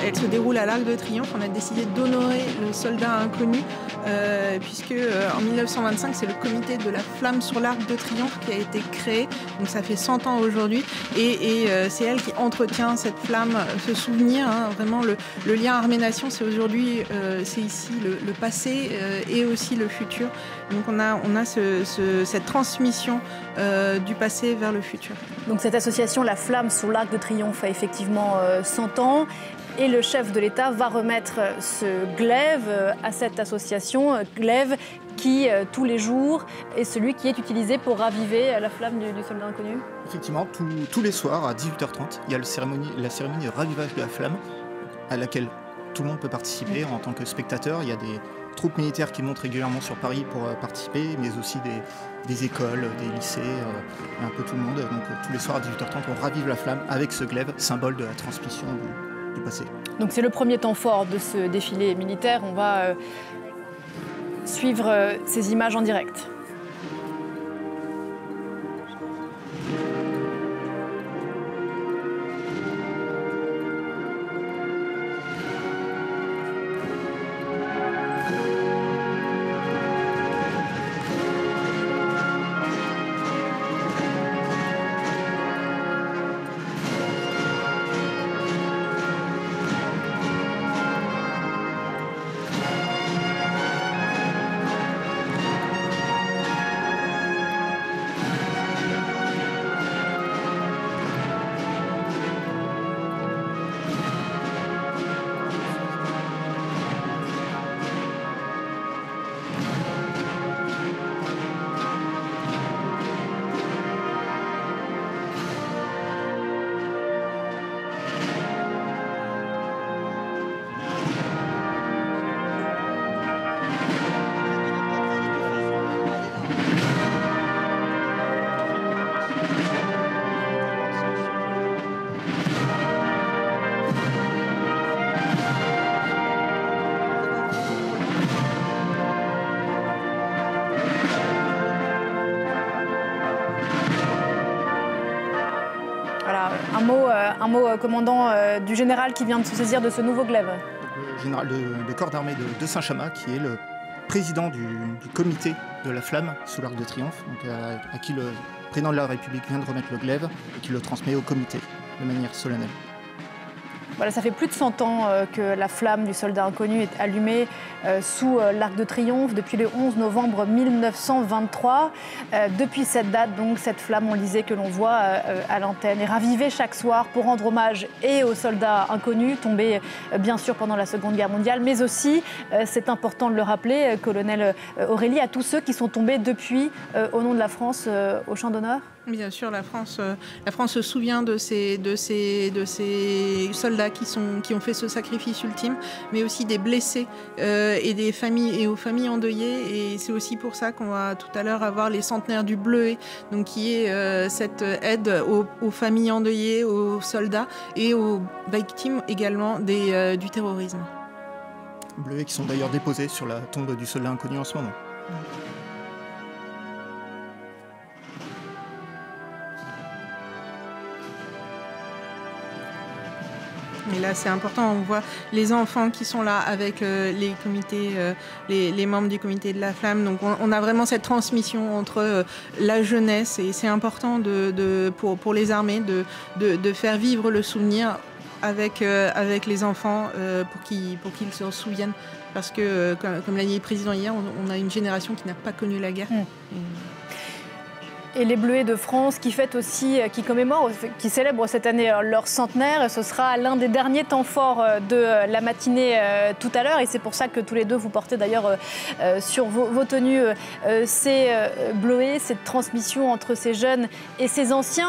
elle se déroule à l'Arc de Triomphe. On a décidé d'honorer le soldat inconnu, puisque en 1925, c'est le comité de la flamme sur l'Arc de Triomphe qui a été créé. Donc ça fait 100 ans aujourd'hui. Et c'est elle qui entretient cette flamme, ce souvenir. Vraiment, le lien armée-nation, c'est aujourd'hui, c'est ici le passé et aussi le futur. Donc on a cette transmission du passé vers le futur. Donc cette association, la Flamme sous l'Arc de Triomphe, a effectivement 100 ans. Et le chef de l'État va remettre ce glaive à cette association, glaive qui, tous les jours, est celui qui est utilisé pour raviver la flamme du soldat inconnu. Effectivement, tous les soirs à 18h30, il y a la cérémonie de ravivage de la flamme à laquelle tout le monde peut participer en tant que spectateur. Il y a des troupes militaires qui montent régulièrement sur Paris pour participer, mais aussi des écoles, des lycées, un peu tout le monde. Donc tous les soirs à 18h30, on ravive la flamme avec ce glaive, symbole de la transmission du passé. Donc c'est le premier temps fort de ce défilé militaire. On va suivre ces images en direct. Un mot, commandant, du général qui vient de se saisir de ce nouveau glaive. Le général de corps d'armée de Saint-Chamas, qui est le président du comité de la flamme sous l'Arc de Triomphe, donc à qui le président de la République vient de remettre le glaive et qui le transmet au comité de manière solennelle. Voilà, ça fait plus de 100 ans que la flamme du soldat inconnu est allumée sous l'Arc de Triomphe depuis le 11 novembre 1923. Depuis cette date, donc, cette flamme, on disait, que l'on voit à l'antenne, est ravivée chaque soir pour rendre hommage et aux soldats inconnus tombés bien sûr pendant la Seconde Guerre mondiale, mais aussi, c'est important de le rappeler, colonel Aurélie, à tous ceux qui sont tombés depuis au nom de la France au champ d'honneur. Bien sûr, la France se souvient de ces soldats qui ont fait ce sacrifice ultime, mais aussi des blessés et des familles et aux familles endeuillées. Et c'est aussi pour ça qu'on va tout à l'heure avoir les centenaires du Bleuet, donc qui est cette aide aux familles endeuillées, aux soldats et aux victimes également du terrorisme. Bleuet qui sont d'ailleurs déposés sur la tombe du soldat inconnu en ce moment. Et là, c'est important, on voit les enfants qui sont là avec les comités, les membres du comité de la flamme. Donc on a vraiment cette transmission entre la jeunesse, et c'est important pour les armées de faire vivre le souvenir avec les enfants pour qu'ils se souviennent. Parce que, comme l'a dit le président hier, on a une génération qui n'a pas connu la guerre. Et les Bleuets de France qui fêtent aussi, qui célèbrent cette année leur centenaire. Ce sera l'un des derniers temps forts de la matinée tout à l'heure. Et c'est pour ça que tous les deux, vous portez d'ailleurs sur vos tenues ces Bleuets, cette transmission entre ces jeunes et ces anciens.